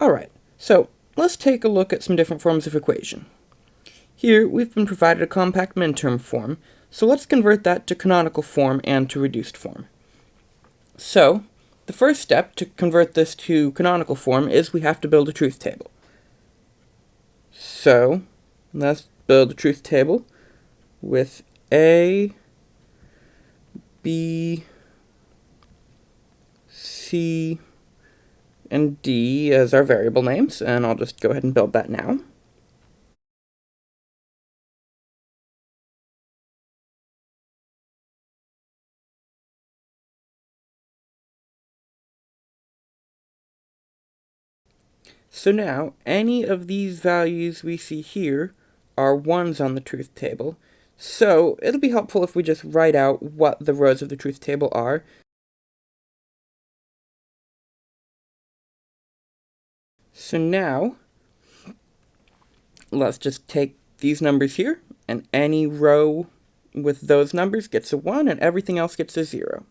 Alright, so let's take a look at some different forms of equation. Here, we've been provided a compact minterm form, so let's convert that to canonical form and to reduced form. So, the first step to convert this to canonical form is we have to build a truth table. So, let's build a truth table with A, B, C, and D as our variable names, and I'll just go ahead and build that now. So now, any of these values we see here are 1s on the truth table, so it'll be helpful if we just write out what the rows of the truth table are. So now, let's just take these numbers here, and any row with those numbers gets a 1, and everything else gets a 0.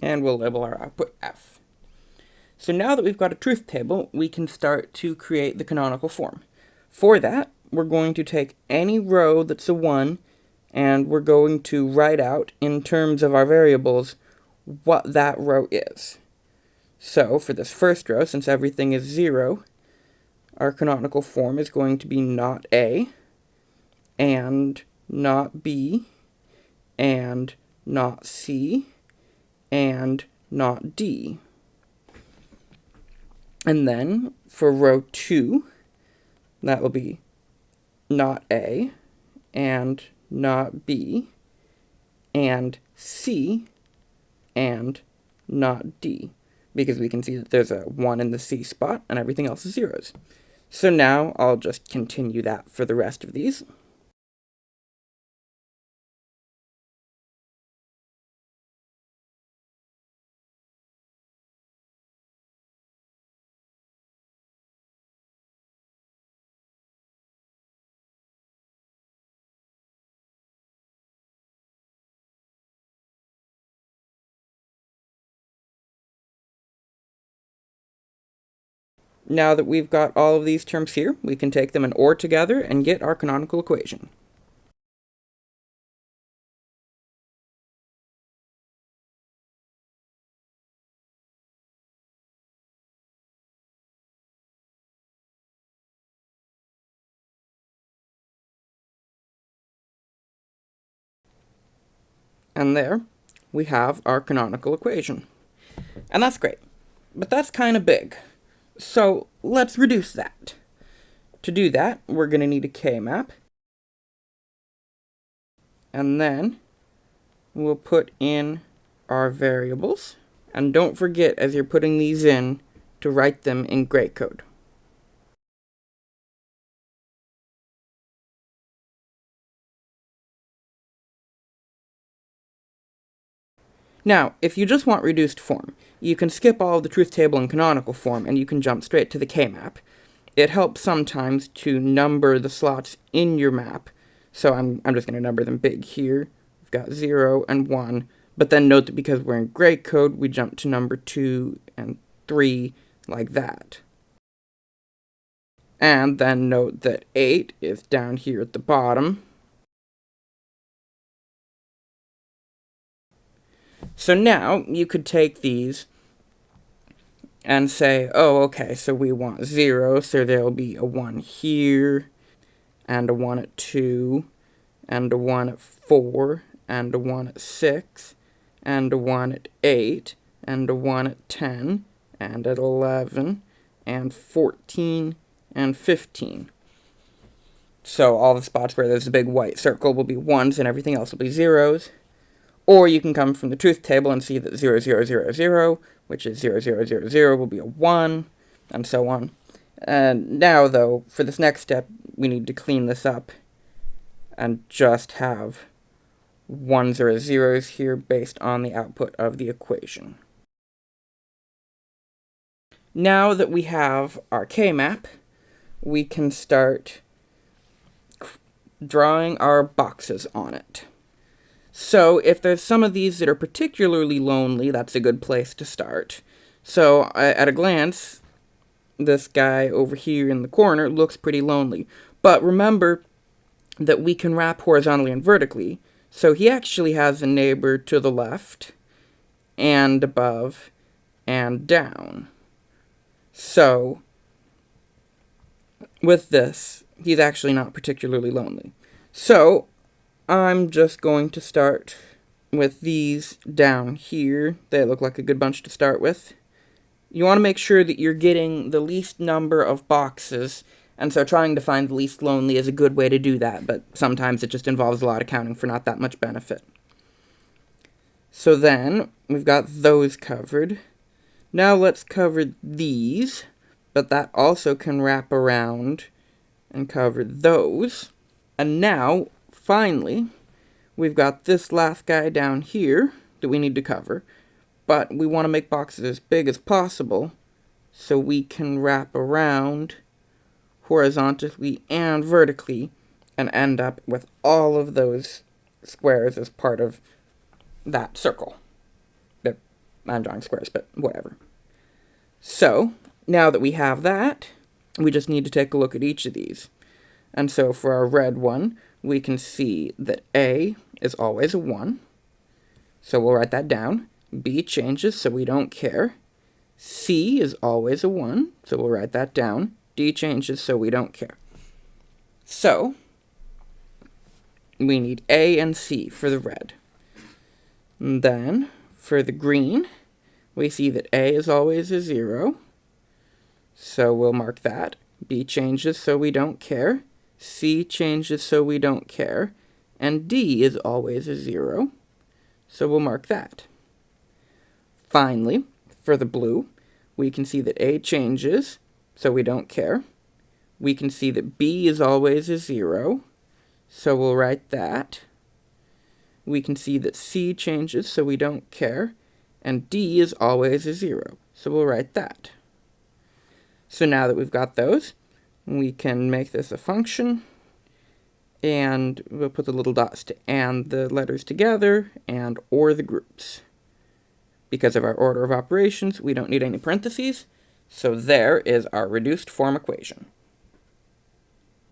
And we'll label our output F. So now that we've got a truth table, we can start to create the canonical form. For that, we're going to take any row that's a 1, and we're going to write out, in terms of our variables, what that row is. So, for this first row, since everything is 0, our canonical form is going to be not A, and not B, and not C, and not D. And then, for row 2, that will be not A, and not B, and C, and not D, because we can see that there's a 1 in the C spot, and everything else is 0s. So now, I'll just continue that for the rest of these. Now that we've got all of these terms here, we can take them and OR together and get our canonical equation. And there, we have our canonical equation. And that's great, but that's kind of big. So let's reduce that. To do that, we're going to need a K-map. And then we'll put in our variables. And don't forget, as you're putting these in, to write them in gray code. Now, if you just want reduced form, you can skip all of the truth table and canonical form, and you can jump straight to the K-map. It helps sometimes to number the slots in your map, so I'm just going to number them big here. We've got 0 and 1, but then note that because we're in gray code, we jump to number 2 and 3, like that. And then note that 8 is down here at the bottom. So now, you could take these and say, oh, okay, so we want 0, so there'll be a 1 here, and a 1 at 2, and a 1 at 4, and a 1 at 6, and a 1 at 8, and a 1 at 10, and at 11, and 14, and 15. So all the spots where there's a big white circle will be 1s, and everything else will be 0s. Or you can come from the truth table and see that 0, 0, 0, 0, which is 0, 0, 0, 0, will be a 1, and so on. And now, though, for this next step, we need to clean this up and just have 1s or 0s here based on the output of the equation. Now that we have our K-map, we can start drawing our boxes on it. So if there's some of these that are particularly lonely, that's a good place to start. So at a glance, this guy over here in the corner looks pretty lonely. But remember that we can wrap horizontally and vertically. So he actually has a neighbor to the left, and above, and down. So with this, he's actually not particularly lonely. So I'm just going to start with these down here. They look like a good bunch to start with. You want to make sure that you're getting the least number of boxes, and so trying to find the least lonely is a good way to do that, but sometimes it just involves a lot of counting for not that much benefit. So then, we've got those covered. Now let's cover these, but that also can wrap around and cover those. And now, finally, we've got this last guy down here that we need to cover, but we want to make boxes as big as possible so we can wrap around horizontally and vertically and end up with all of those squares as part of that circle. I'm drawing squares, but whatever. So, now that we have that, we just need to take a look at each of these. And so for our red one, we can see that A is always a 1. So we'll write that down. B changes, so we don't care. C is always a 1, so we'll write that down. D changes, so we don't care. So, we need A and C for the red. And then, for the green, we see that A is always a 0, so we'll mark that. B changes, so we don't care. C changes, so we don't care. And D is always a 0, so we'll mark that. Finally, for the blue, we can see that A changes, so we don't care. We can see that B is always a 0, so we'll write that. We can see that C changes, so we don't care. And D is always a 0, so we'll write that. So now that we've got those, we can make this a function, and we'll put the little dots to and the letters together, and or the groups. Because of our order of operations, we don't need any parentheses, so there is our reduced form equation.